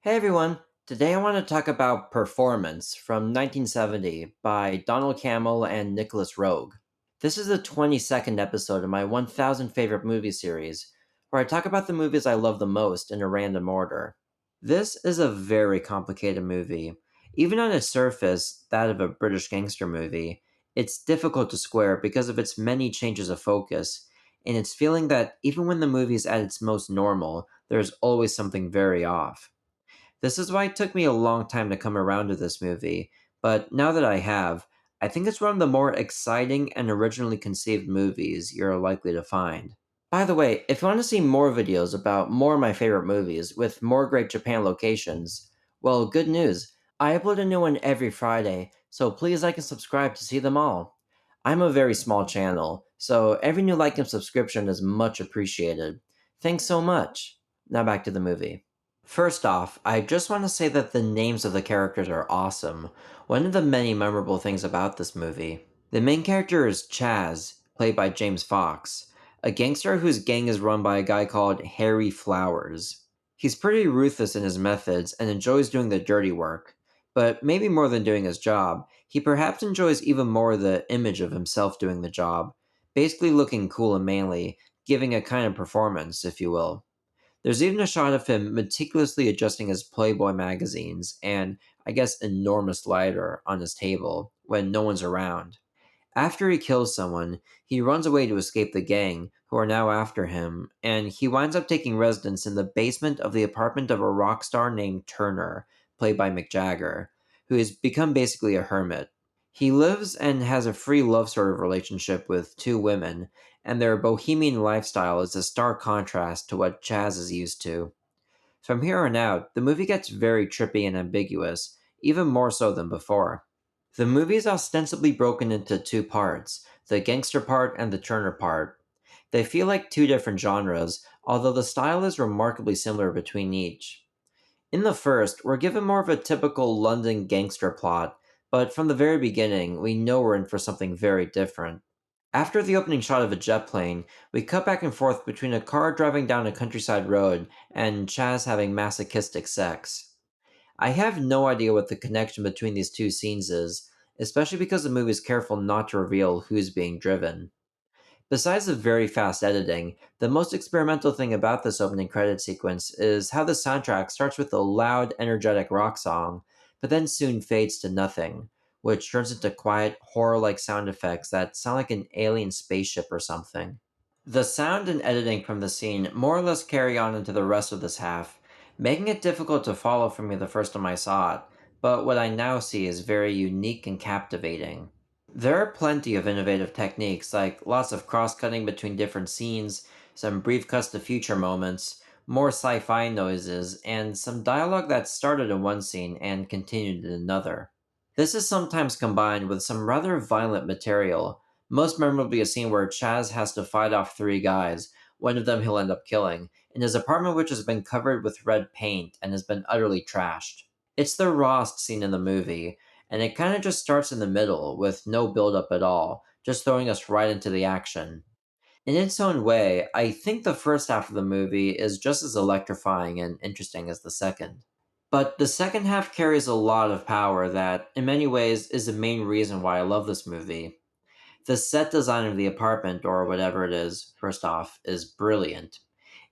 Hey everyone! Today I want to talk about Performance from 1970 by Donald Cammell and Nicolas Roeg. This is the 22nd episode of my 1000 favorite movie series, where I talk about the movies I love the most in a random order. This is a very complicated movie. Even on its surface, that of a British gangster movie, it's difficult to square because of its many changes of focus, and its feeling that even when the movie is at its most normal, there's always something very off. This is why it took me a long time to come around to this movie, but now that I have, I think it's one of the more exciting and originally conceived movies you're likely to find. By the way, if you want to see more videos about more of my favorite movies with more great Japan locations, well, good news. I upload a new one every Friday, so please like and subscribe to see them all. I'm a very small channel, so every new like and subscription is much appreciated. Thanks so much. Now back to the movie. First off, I just want to say that the names of the characters are awesome. One of the many memorable things about this movie. The main character is Chaz, played by James Fox, a gangster whose gang is run by a guy called Harry Flowers. He's pretty ruthless in his methods and enjoys doing the dirty work, but maybe more than doing his job, he perhaps enjoys even more the image of himself doing the job, basically looking cool and manly, giving a kind of performance, if you will. There's even a shot of him meticulously adjusting his Playboy magazines and, I guess, enormous lighter on his table when no one's around. After he kills someone, he runs away to escape the gang, who are now after him, and he winds up taking residence in the basement of the apartment of a rock star named Turner, played by Mick Jagger, who has become basically a hermit. He lives and has a free love sort of relationship with two women, and their bohemian lifestyle is a stark contrast to what Chaz is used to. From here on out, the movie gets very trippy and ambiguous, even more so than before. The movie is ostensibly broken into two parts, the gangster part and the Turner part. They feel like two different genres, although the style is remarkably similar between each. In the first, we're given more of a typical London gangster plot, but from the very beginning, we know we're in for something very different. After the opening shot of a jet plane, we cut back and forth between a car driving down a countryside road and Chaz having masochistic sex. I have no idea what the connection between these two scenes is, especially because the movie is careful not to reveal who's being driven. Besides the very fast editing, the most experimental thing about this opening credit sequence is how the soundtrack starts with a loud, energetic rock song, but then soon fades to nothing, which turns into quiet, horror like sound effects that sound like an alien spaceship or something. The sound and editing from the scene more or less carry on into the rest of this half, making it difficult to follow for me the first time I saw it, but what I now see is very unique and captivating. There are plenty of innovative techniques, like lots of cross cutting between different scenes, some brief cuts to future moments, more sci fi noises, and some dialogue that started in one scene and continued in another. This is sometimes combined with some rather violent material, most memorably a scene where Chaz has to fight off three guys, one of them he'll end up killing, in his apartment which has been covered with red paint and has been utterly trashed. It's the rawest scene in the movie, and it kind of just starts in the middle with no build up at all, just throwing us right into the action. In its own way, I think the first half of the movie is just as electrifying and interesting as the second. But the second half carries a lot of power that, in many ways, is the main reason why I love this movie. The set design of the apartment, or whatever it is, first off, is brilliant.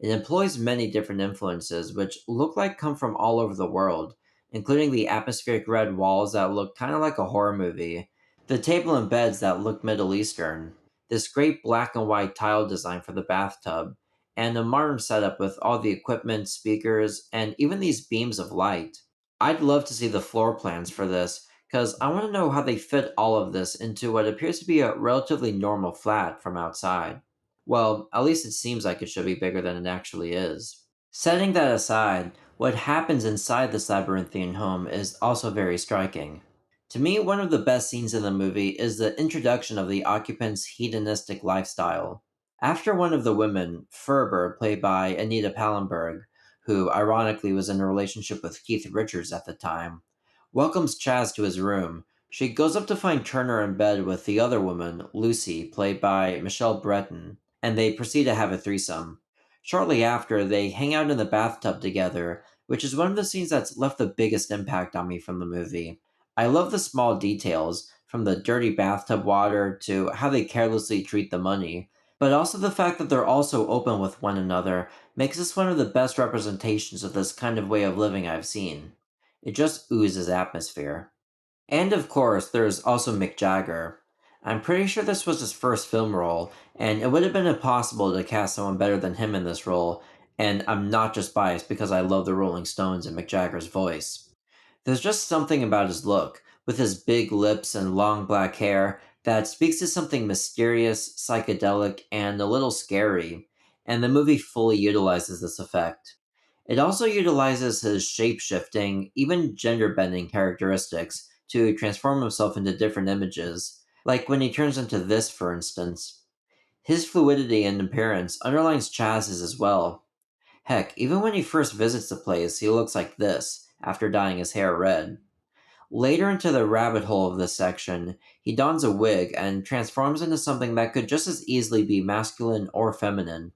It employs many different influences, which look like come from all over the world, including the atmospheric red walls that look kind of like a horror movie, the table and beds that look Middle Eastern, this great black and white tile design for the bathtub, and a modern setup with all the equipment, speakers, and even these beams of light. I'd love to see the floor plans for this because I want to know how they fit all of this into what appears to be a relatively normal flat from outside. Well, at least it seems like it should be bigger than it actually is. Setting that aside, what happens inside this labyrinthian home is also very striking. To me, one of the best scenes in the movie is the introduction of the occupant's hedonistic lifestyle. After one of the women, Ferber, played by Anita Pallenberg, who ironically was in a relationship with Keith Richards at the time, welcomes Chaz to his room, she goes up to find Turner in bed with the other woman, Lucy, played by Michelle Breton, and they proceed to have a threesome. Shortly after, they hang out in the bathtub together, which is one of the scenes that's left the biggest impact on me from the movie. I love the small details, from the dirty bathtub water to how they carelessly treat the money, but also the fact that they're also open with one another makes this one of the best representations of this kind of way of living I've seen. It just oozes atmosphere. And of course, there's also Mick Jagger. I'm pretty sure this was his first film role, and it would have been impossible to cast someone better than him in this role, and I'm not just biased because I love the Rolling Stones and Mick Jagger's voice. There's just something about his look, with his big lips and long black hair, that speaks to something mysterious, psychedelic, and a little scary, and the movie fully utilizes this effect. It also utilizes his shape shifting, even gender bending characteristics to transform himself into different images, like when he turns into this, for instance. His fluidity and appearance underlines Chaz's as well. Heck, even when he first visits the place, he looks like this, after dyeing his hair red. Later into the rabbit hole of this section, he dons a wig and transforms into something that could just as easily be masculine or feminine.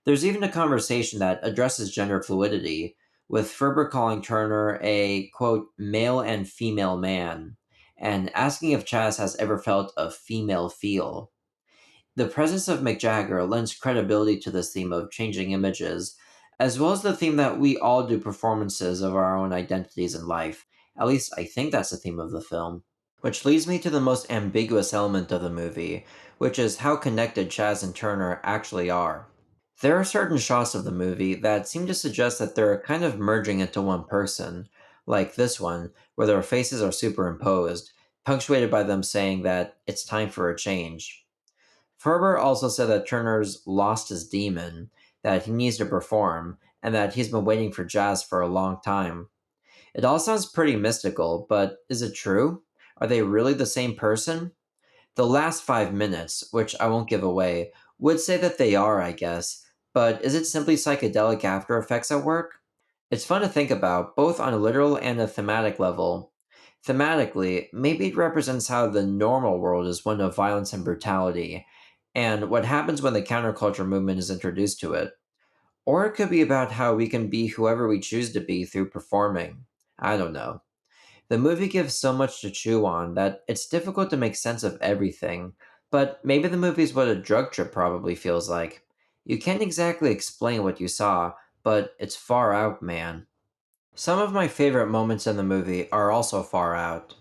There's even a conversation that addresses gender fluidity, with Ferber calling Turner a, quote, male and female man, and asking if Chaz has ever felt a female feel. The presence of Mick Jagger lends credibility to this theme of changing images, as well as the theme that we all do performances of our own identities in life. At least I think that's the theme of the film. Which leads me to the most ambiguous element of the movie, which is how connected Chaz and Turner actually are. There are certain shots of the movie that seem to suggest that they're kind of merging into one person, like this one, where their faces are superimposed, punctuated by them saying that it's time for a change. Ferber also said that Turner's lost his demon, that he needs to perform, and that he's been waiting for Jazz for a long time. It all sounds pretty mystical, but is it true? Are they really the same person? The last 5 minutes, which I won't give away, would say that they are, I guess, but is it simply psychedelic after effects at work? It's fun to think about, both on a literal and a thematic level. Thematically, maybe it represents how the normal world is one of violence and brutality, and what happens when the counterculture movement is introduced to it. Or it could be about how we can be whoever we choose to be through performing. I don't know. The movie gives so much to chew on that it's difficult to make sense of everything, but maybe the movie's what a drug trip probably feels like. You can't exactly explain what you saw, but it's far out, man. Some of my favorite moments in the movie are also far out.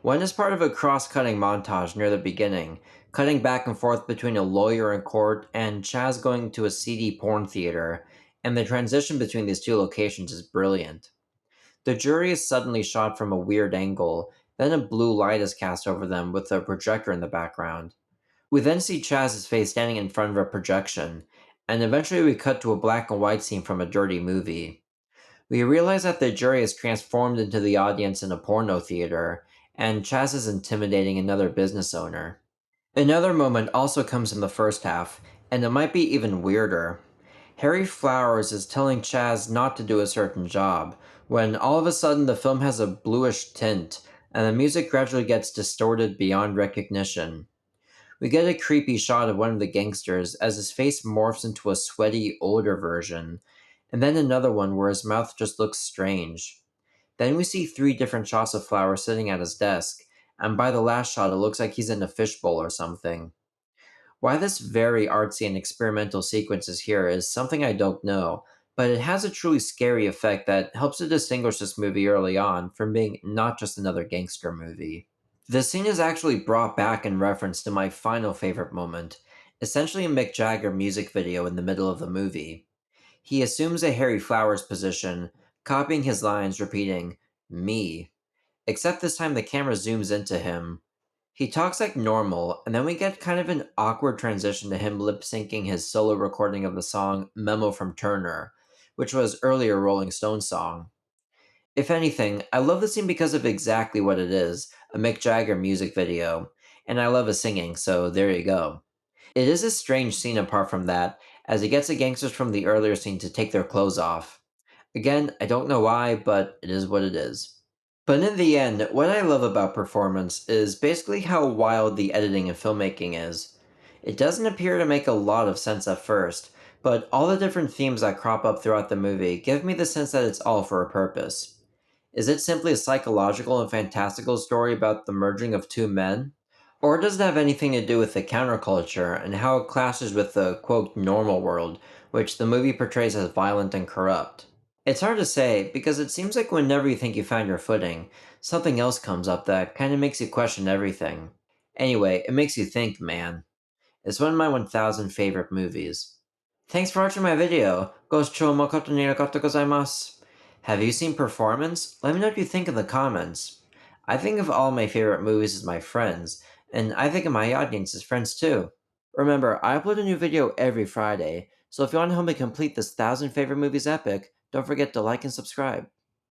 One is part of a cross cutting montage near the beginning, cutting back and forth between a lawyer in court and Chaz going to a seedy porn theater, and the transition between these two locations is brilliant. The jury is suddenly shot from a weird angle, then a blue light is cast over them with a projector in the background. We then see Chaz's face standing in front of a projection, and eventually we cut to a black and white scene from a dirty movie. We realize that the jury is transformed into the audience in a porno theater, and Chaz is intimidating another business owner. Another moment also comes in the first half, and it might be even weirder. Harry Flowers is telling Chaz not to do a certain job, when all of a sudden the film has a bluish tint, and the music gradually gets distorted beyond recognition. We get a creepy shot of one of the gangsters as his face morphs into a sweaty, older version, and then another one where his mouth just looks strange. Then we see three different shots of Flowers sitting at his desk, and by the last shot it looks like he's in a fishbowl or something. Why this very artsy and experimental sequence is here is something I don't know, but it has a truly scary effect that helps to distinguish this movie early on from being not just another gangster movie. The scene is actually brought back in reference to my final favorite moment, essentially a Mick Jagger music video in the middle of the movie. He assumes a Harry Flowers position, copying his lines, repeating, me. Except this time the camera zooms into him. He talks like normal, and then we get kind of an awkward transition to him lip syncing his solo recording of the song Memo from Turner, which was earlier Rolling Stones song. If anything, I love the scene because of exactly what it is, a Mick Jagger music video, and I love his singing, so there you go. It is a strange scene apart from that, as he gets the gangsters from the earlier scene to take their clothes off. Again, I don't know why, but it is what it is. But in the end, what I love about Performance is basically how wild the editing and filmmaking is. It doesn't appear to make a lot of sense at first, But all the different themes that crop up throughout the movie give me the sense that it's all for a purpose. Is it simply a psychological and fantastical story about the merging of two men? Or does it have anything to do with the counterculture and how it clashes with the quote normal world, which the movie portrays as violent and corrupt? It's hard to say because it seems like whenever you think you found your footing, something else comes up that kind of makes you question everything. Anyway, it makes you think, man. It's one of my 1000 favorite movies. Thanks for watching my video. Goshou makoto ni arigatou gozaimasu. Have you seen Performance? Let me know what you think in the comments. I think of all my favorite movies as my friends, and I think of my audience as friends too. Remember, I upload a new video every Friday, so if you want to help me complete this 1000 favorite movies epic, don't forget to like and subscribe.